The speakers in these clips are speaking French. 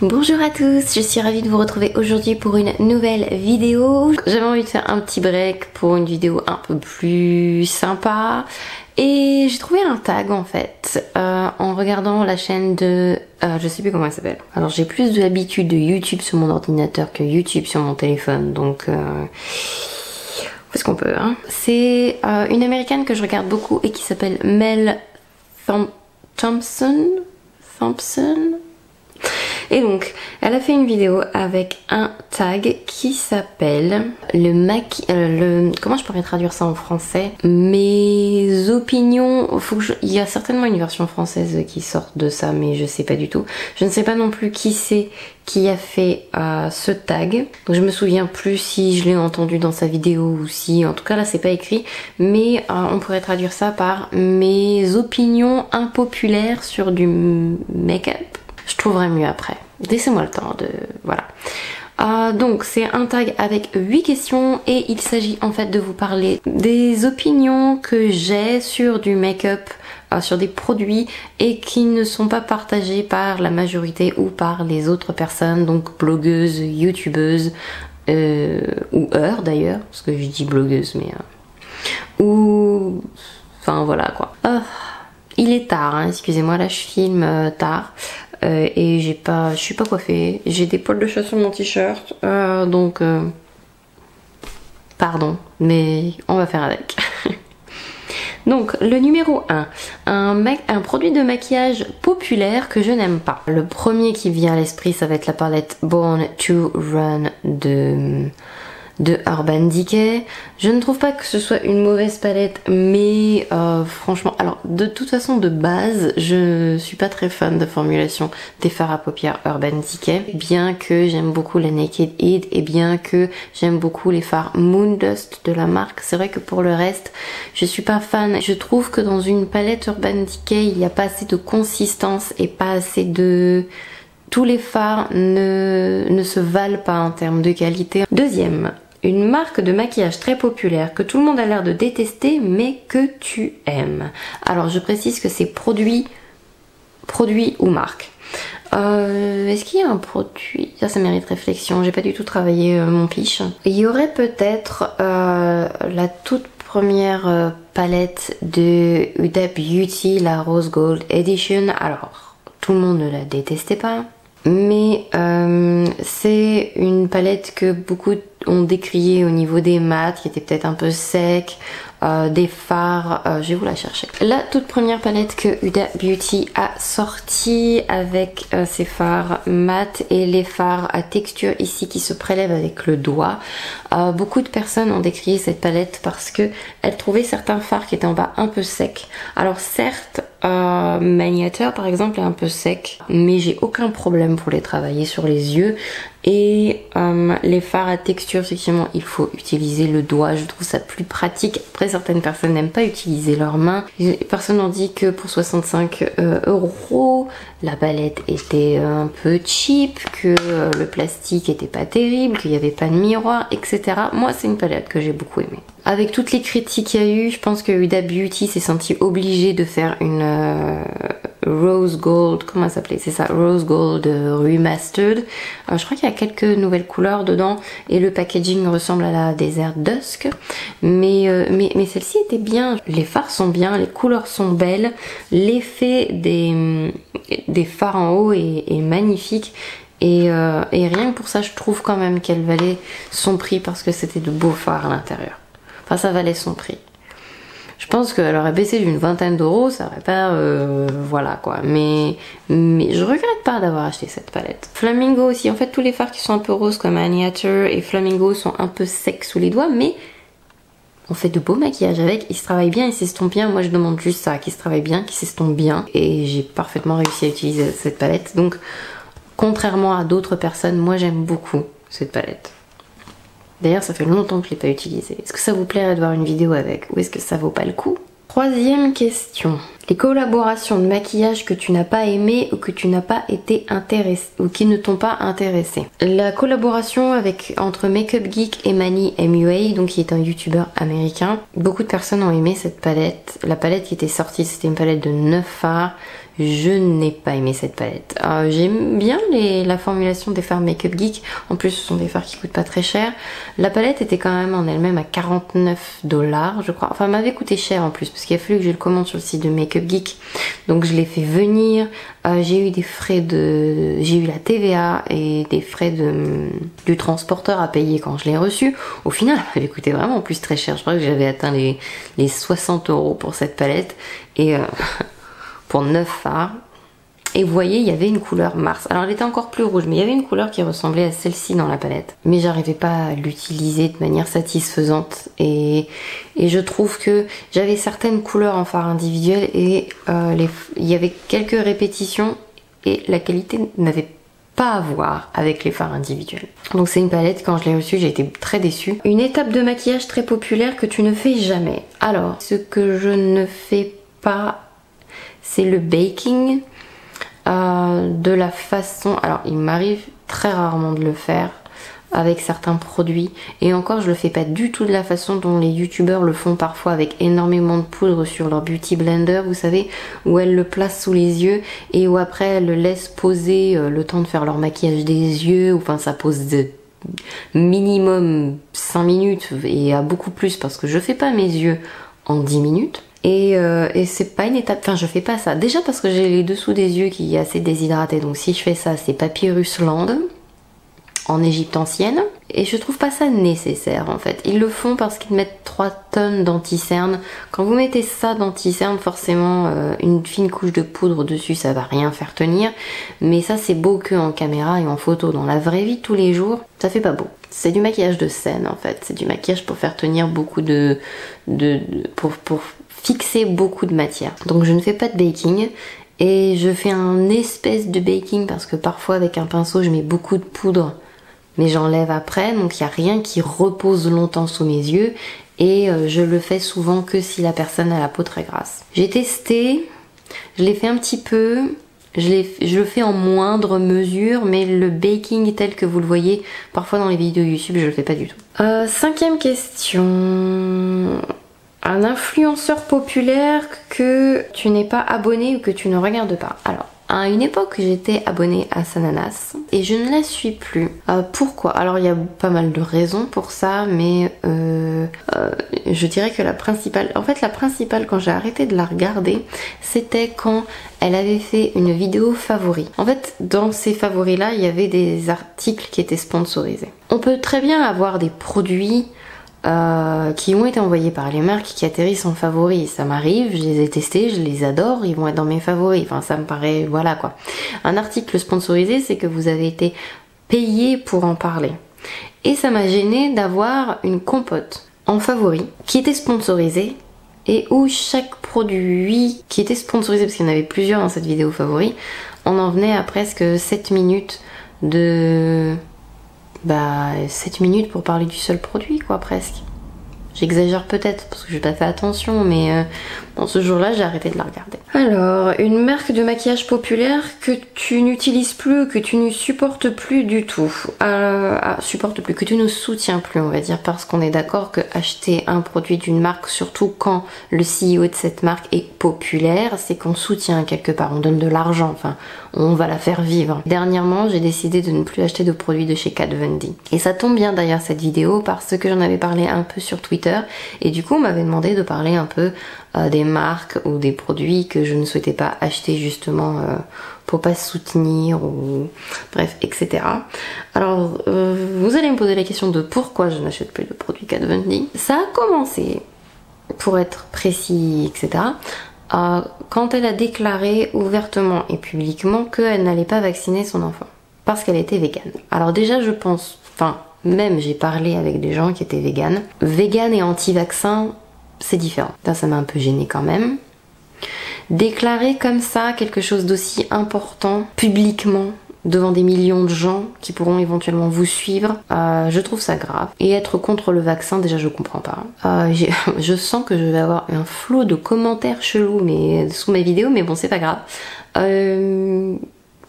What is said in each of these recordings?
Bonjour à tous, je suis ravie de vous retrouver aujourd'hui pour une nouvelle vidéo. J'avais envie de faire un petit break pour une vidéo un peu plus sympa et j'ai trouvé un tag en fait en regardant la chaîne de... je sais plus comment elle s'appelle. Alors j'ai plus de l'habitude de YouTube sur mon ordinateur que YouTube sur mon téléphone, donc on fait ce qu'on peut. Hein. C'est une américaine que je regarde beaucoup et qui s'appelle Mel Thompson. Et donc, elle a fait une vidéo avec un tag qui s'appelle comment je pourrais traduire ça en français? Mes opinions. Il y a certainement une version française qui sort de ça, mais je sais pas du tout. Je ne sais pas non plus qui c'est qui a fait ce tag. Donc je me souviens plus si je l'ai entendu dans sa vidéo ou si, en tout cas là c'est pas écrit, mais on pourrait traduire ça par mes opinions impopulaires sur du make-up. Je trouverai mieux après. Laissez-moi le temps de... Voilà. Donc c'est un tag avec 8 questions et il s'agit en fait de vous parler des opinions que j'ai sur du make-up, sur des produits et qui ne sont pas partagées par la majorité ou par les autres personnes, donc blogueuses, youtubeuses ou d'ailleurs, parce que je dis blogueuse mais... ou... Enfin voilà quoi. Il est tard, hein, excusez-moi, là je filme tard. Et je suis pas coiffée, j'ai des poils de chat sur mon t-shirt, donc pardon, mais on va faire avec. Donc le numéro 1, un produit de maquillage populaire que je n'aime pas. Le premier qui vient à l'esprit, ça va être la palette Born to Run de Urban Decay. Je ne trouve pas que ce soit une mauvaise palette, mais franchement, alors de toute façon de base, je suis pas très fan de formulation des fards à paupières Urban Decay, bien que j'aime beaucoup la Naked Id et bien que j'aime beaucoup les fards Moondust de la marque. C'est vrai que pour le reste, je suis pas fan. Je trouve que dans une palette Urban Decay, il n'y a pas assez de consistance et pas assez de... Tous les fards ne se valent pas en termes de qualité. Deuxième, une marque de maquillage très populaire que tout le monde a l'air de détester mais que tu aimes. Alors je précise que c'est produit ou marque. Est-ce qu'il y a un produit? Ça mérite réflexion, j'ai pas du tout travaillé mon pitch. Il y aurait peut-être la toute première palette de Huda Beauty, la Rose Gold Edition. Alors tout le monde ne la détestait pas, mais c'est une palette que beaucoup ont décrié au niveau des mats, qui était peut-être un peu sec, des fards, je vais vous la chercher. La toute première palette que Huda Beauty a sortie avec ses fards mat et les fards à texture ici qui se prélèvent avec le doigt. Beaucoup de personnes ont décrié cette palette parce que elles trouvaient certains fards qui étaient en bas un peu secs. Alors certes, Magnateur par exemple est un peu sec, mais j'ai aucun problème pour les travailler sur les yeux. Et les fards à texture, effectivement, il faut utiliser le doigt. Je trouve ça plus pratique. Après, certaines personnes n'aiment pas utiliser leurs mains. Les personnes ont dit que pour 65 €, la palette était un peu cheap, que le plastique était pas terrible, qu'il n'y avait pas de miroir, etc. Moi, c'est une palette que j'ai beaucoup aimée. Avec toutes les critiques qu'il y a eu, je pense que Huda Beauty s'est sentie obligée de faire une Rose Gold, comment elle s'appelait? C'est ça, Rose Gold Remastered. Je crois qu'il y a quelques nouvelles couleurs dedans et le packaging ressemble à la Desert Dusk. Mais celle-ci était bien. Les fards sont bien, les couleurs sont belles, l'effet des fards en haut est magnifique. Et rien que pour ça, je trouve quand même qu'elle valait son prix parce que c'était de beaux fards à l'intérieur. Enfin, ça valait son prix. Je pense qu'elle aurait baissé d'une vingtaine d'euros, ça aurait pas... voilà quoi. Mais je regrette pas d'avoir acheté cette palette. Flamingo aussi. En fait, tous les fards qui sont un peu roses comme Magnateur et Flamingo sont un peu secs sous les doigts, mais on fait de beaux maquillages avec. Ils se travaillent bien, ils s'estompent bien. Moi, je demande juste ça, qu'ils se travaillent bien, qu'ils s'estompent bien. Et j'ai parfaitement réussi à utiliser cette palette. Donc, contrairement à d'autres personnes, moi, j'aime beaucoup cette palette. D'ailleurs, ça fait longtemps que je ne l'ai pas utilisée. Est-ce que ça vous plairait de voir une vidéo avec ou est-ce que ça vaut pas le coup? Troisième question. Les collaborations de maquillage que tu n'as pas aimé ou que tu n'as pas été intéressé ou qui ne t'ont pas intéressé. La collaboration entre Makeup Geek et Manny MUA, donc qui est un youtubeur américain. Beaucoup de personnes ont aimé cette palette. La palette qui était sortie, c'était une palette de 9 fards. Je n'ai pas aimé cette palette. J'aime bien la formulation des fards Makeup Geek. En plus, ce sont des fards qui coûtent pas très cher. La palette était quand même en elle-même à 49 $, je crois. Enfin, elle m'avait coûté cher en plus, parce qu'il a fallu que je le commande sur le site de Makeup Geek. Donc, je l'ai fait venir. J'ai eu des frais de... J'ai eu la TVA et des frais du transporteur à payer quand je l'ai reçu. Au final, elle avait coûté vraiment en plus très cher. Je crois que j'avais atteint les 60 € pour cette palette. Et... pour 9 fards. Et vous voyez, il y avait une couleur Mars. Alors elle était encore plus rouge, mais il y avait une couleur qui ressemblait à celle-ci dans la palette. Mais j'arrivais pas à l'utiliser de manière satisfaisante. Et je trouve que j'avais certaines couleurs en fard individuel et il y avait quelques répétitions et la qualité n'avait pas à voir avec les fards individuels. Donc c'est une palette, quand je l'ai reçue, j'ai été très déçue. Une étape de maquillage très populaire que tu ne fais jamais. Alors, ce que je ne fais pas, c'est le baking de la façon... Alors il m'arrive très rarement de le faire avec certains produits et encore je le fais pas du tout de la façon dont les youtubeurs le font parfois avec énormément de poudre sur leur beauty blender, vous savez, où elles le placent sous les yeux et où après elles le laissent poser le temps de faire leur maquillage des yeux, enfin ça pose de minimum 5 minutes et à beaucoup plus parce que je fais pas mes yeux en 10 minutes. Et c'est pas une étape, enfin je fais pas ça. Déjà parce que j'ai les dessous des yeux qui est assez déshydraté, donc si je fais ça c'est Papyrus Land en Égypte ancienne. Et je trouve pas ça nécessaire en fait. Ils le font parce qu'ils mettent 3 tonnes d'anti-cerne. Quand vous mettez ça d'anti-cerne, forcément une fine couche de poudre dessus ça va rien faire tenir. Mais ça c'est beau que en caméra et en photo. Dans la vraie vie de tous les jours, ça fait pas beau. C'est du maquillage de scène en fait. C'est du maquillage pour faire tenir beaucoup pour fixer beaucoup de matière. Donc je ne fais pas de baking et je fais un espèce de baking parce que parfois avec un pinceau je mets beaucoup de poudre mais j'enlève après, donc il n'y a rien qui repose longtemps sous mes yeux et je le fais souvent que si la personne a la peau très grasse. J'ai testé, je l'ai fait un petit peu, je le fais en moindre mesure, mais le baking tel que vous le voyez parfois dans les vidéos YouTube, je le fais pas du tout. 5e question... Un influenceur populaire que tu n'es pas abonné ou que tu ne regardes pas. Alors, à une époque, j'étais abonnée à Sananas et je ne la suis plus. Pourquoi? Alors, il y a pas mal de raisons pour ça, mais je dirais que la principale... En fait, la principale, quand j'ai arrêté de la regarder, c'était quand elle avait fait une vidéo favori. En fait, dans ces favoris-là, il y avait des articles qui étaient sponsorisés. On peut très bien avoir des produits... qui ont été envoyés par les marques qui atterrissent en favoris. Ça m'arrive, je les ai testés, je les adore, ils vont être dans mes favoris. Enfin, ça me paraît... Voilà quoi. Un article sponsorisé, c'est que vous avez été payé pour en parler. Et ça m'a gêné d'avoir une compote en favori qui était sponsorisée et où chaque produit qui était sponsorisé, parce qu'il y en avait plusieurs dans cette vidéo favori, on en venait à presque 7 minutes de... 7 minutes pour parler du seul produit quoi presque. J'exagère peut-être parce que j'ai pas fait attention, mais bon, ce jour-là j'ai arrêté de la regarder. Alors, une marque de maquillage populaire que tu n'utilises plus, que tu ne supportes plus du tout. Que tu ne soutiens plus, on va dire, parce qu'on est d'accord que acheter un produit d'une marque, surtout quand le CEO de cette marque est populaire, c'est qu'on soutient quelque part, on donne de l'argent, enfin, on va la faire vivre. Dernièrement, j'ai décidé de ne plus acheter de produits de chez Kat Von D. Et ça tombe bien d'ailleurs cette vidéo parce que j'en avais parlé un peu sur Twitter et du coup on m'avait demandé de parler un peu des marques ou des produits que je ne souhaitais pas acheter justement pour pas soutenir ou bref etc. Alors vous allez me poser la question de pourquoi je n'achète plus de produits Kat Von D. Ça a commencé, pour être précis etc., quand elle a déclaré ouvertement et publiquement qu'elle n'allait pas vacciner son enfant parce qu'elle était végane. Alors déjà je pense, enfin même j'ai parlé avec des gens qui étaient véganes. Végane et anti-vaccin, c'est différent. Ça m'a un peu gênée quand même. Déclarer comme ça quelque chose d'aussi important publiquement devant des millions de gens qui pourront éventuellement vous suivre, je trouve ça grave. Et être contre le vaccin, déjà je comprends pas. Je sens que je vais avoir un flot de commentaires chelous sous mes vidéos, mais bon c'est pas grave.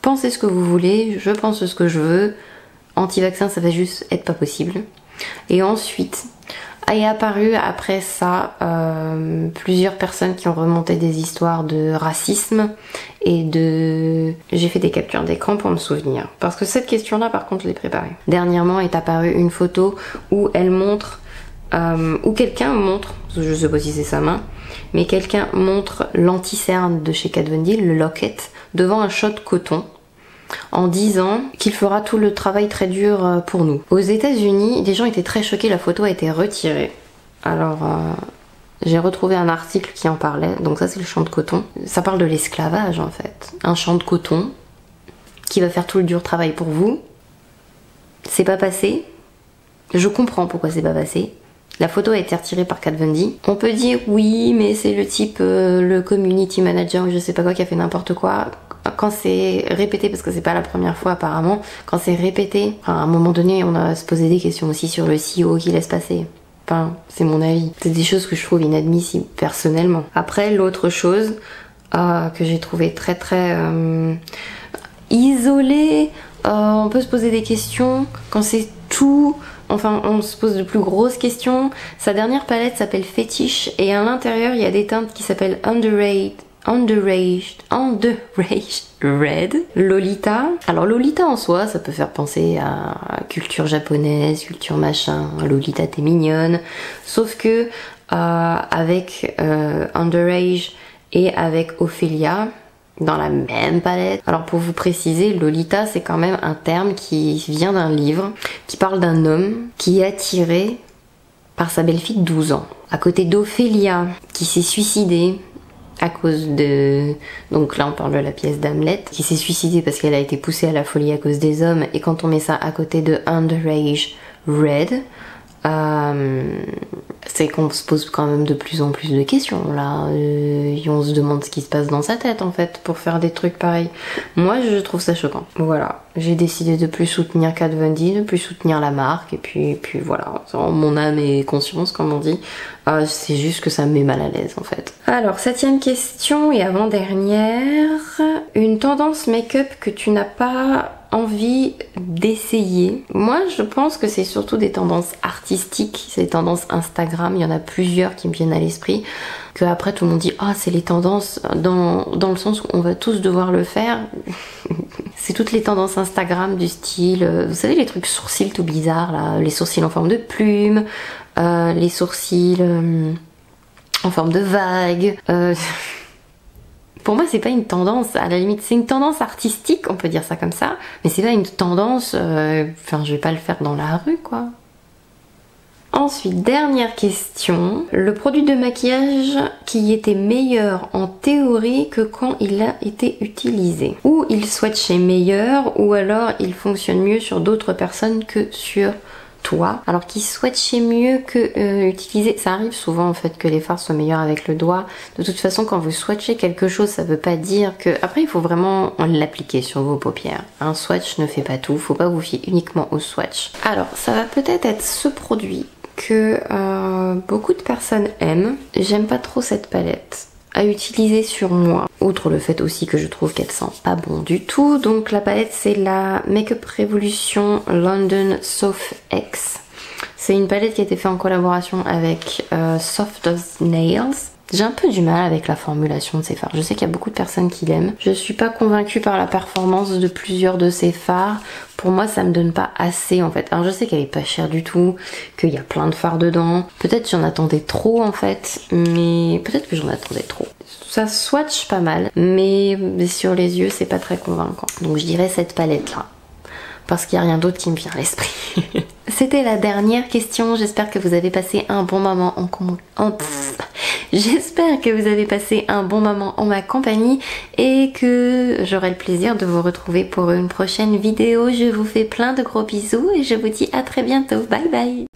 Pensez ce que vous voulez, je pense ce que je veux. Anti-vaccin ça va juste être pas possible. Et ensuite, est apparu après ça plusieurs personnes qui ont remonté des histoires de racisme et de... J'ai fait des captures d'écran pour me souvenir. Parce que cette question-là, par contre, je l'ai préparée. Dernièrement est apparue une photo où elle montre, où quelqu'un montre, je sais pas si c'est sa main, mais quelqu'un montre l'anti-cerne de chez Kat Von D, le locket, devant un shot coton, en disant qu'il fera tout le travail très dur pour nous. Aux États-Unis, les gens étaient très choqués, la photo a été retirée. Alors, j'ai retrouvé un article qui en parlait, donc ça c'est le champ de coton. Ça parle de l'esclavage en fait. Un champ de coton qui va faire tout le dur travail pour vous. C'est pas passé. Je comprends pourquoi c'est pas passé. La photo a été retirée par Kat Von D. On peut dire oui, mais c'est le type, le community manager ou je sais pas quoi qui a fait n'importe quoi. Quand c'est répété, parce que c'est pas la première fois apparemment, quand c'est répété, à un moment donné on a se posé des questions aussi sur le CEO qui laisse passer. Enfin, c'est mon avis. C'est des choses que je trouve inadmissibles personnellement. Après, l'autre chose que j'ai trouvé très isolée, on peut se poser des questions quand c'est tout... Enfin, on se pose de plus grosses questions. Sa dernière palette s'appelle Fetish et à l'intérieur, il y a des teintes qui s'appellent Underaged Red, Lolita. Alors Lolita en soi, ça peut faire penser à culture japonaise, culture machin. Lolita t'es mignonne. Sauf que avec Underage et avec Ophelia, dans la même palette. Alors pour vous préciser, Lolita c'est quand même un terme qui vient d'un livre qui parle d'un homme qui est attiré par sa belle-fille de 12 ans. À côté d'Ophélia qui s'est suicidée à cause de... Donc là on parle de la pièce d'Hamlet, qui s'est suicidée parce qu'elle a été poussée à la folie à cause des hommes, et quand on met ça à côté de Underage Red, c'est qu'on se pose quand même de plus en plus de questions là, et on se demande ce qui se passe dans sa tête en fait pour faire des trucs pareils. Moi je trouve ça choquant. Voilà, j'ai décidé de plus soutenir Kat Von D, de plus soutenir la marque, et puis voilà, mon âme et conscience comme on dit. C'est juste que ça me met mal à l'aise en fait. Alors 7ème question et avant-dernière, une tendance make-up que tu n'as pas envie d'essayer. Moi je pense que c'est surtout des tendances artistiques, c'est des tendances Instagram, il y en a plusieurs qui me viennent à l'esprit, que après tout le monde dit ah c'est les tendances dans le sens où on va tous devoir le faire. C'est toutes les tendances Instagram du style, vous savez les trucs sourcils tout bizarres là, les sourcils en forme de plume, les sourcils en forme de vague. Pour moi c'est pas une tendance, à la limite c'est une tendance artistique, on peut dire ça comme ça, mais c'est pas une tendance, enfin je vais pas le faire dans la rue quoi. Ensuite, dernière question, le produit de maquillage qui était meilleur en théorie que quand il a été utilisé. Ou il swatchait meilleur, ou alors il fonctionne mieux sur d'autres personnes que sur toi. Alors qu'il swatchait mieux que utiliser, ça arrive souvent en fait que les fards soient meilleurs avec le doigt. De toute façon quand vous swatchez quelque chose, ça veut pas dire que... Après il faut vraiment l'appliquer sur vos paupières. Un swatch ne fait pas tout, faut pas vous fier uniquement au swatch. Alors ça va peut-être être ce produit que beaucoup de personnes aiment. J'aime pas trop cette palette à utiliser sur moi, outre le fait aussi que je trouve qu'elle sent pas bon du tout. Donc la palette c'est la Makeup Revolution London Soft X. C'est une palette qui a été faite en collaboration avec Soft as Nails. J'ai un peu du mal avec la formulation de ces fards. Je sais qu'il y a beaucoup de personnes qui l'aiment. Je suis pas convaincue par la performance de plusieurs de ces fards. Pour moi, ça me donne pas assez en fait. Alors je sais qu'elle est pas chère du tout, qu'il y a plein de fards dedans. Peut-être j'en attendais trop en fait, mais peut-être que j'en attendais trop. Ça swatch pas mal, mais sur les yeux, c'est pas très convaincant. Donc je dirais cette palette là. Parce qu'il n'y a rien d'autre qui me vient à l'esprit. C'était la dernière question. J'espère que vous avez passé un bon moment J'espère que vous avez passé un bon moment en ma compagnie et que j'aurai le plaisir de vous retrouver pour une prochaine vidéo. Je vous fais plein de gros bisous et je vous dis à très bientôt. Bye bye.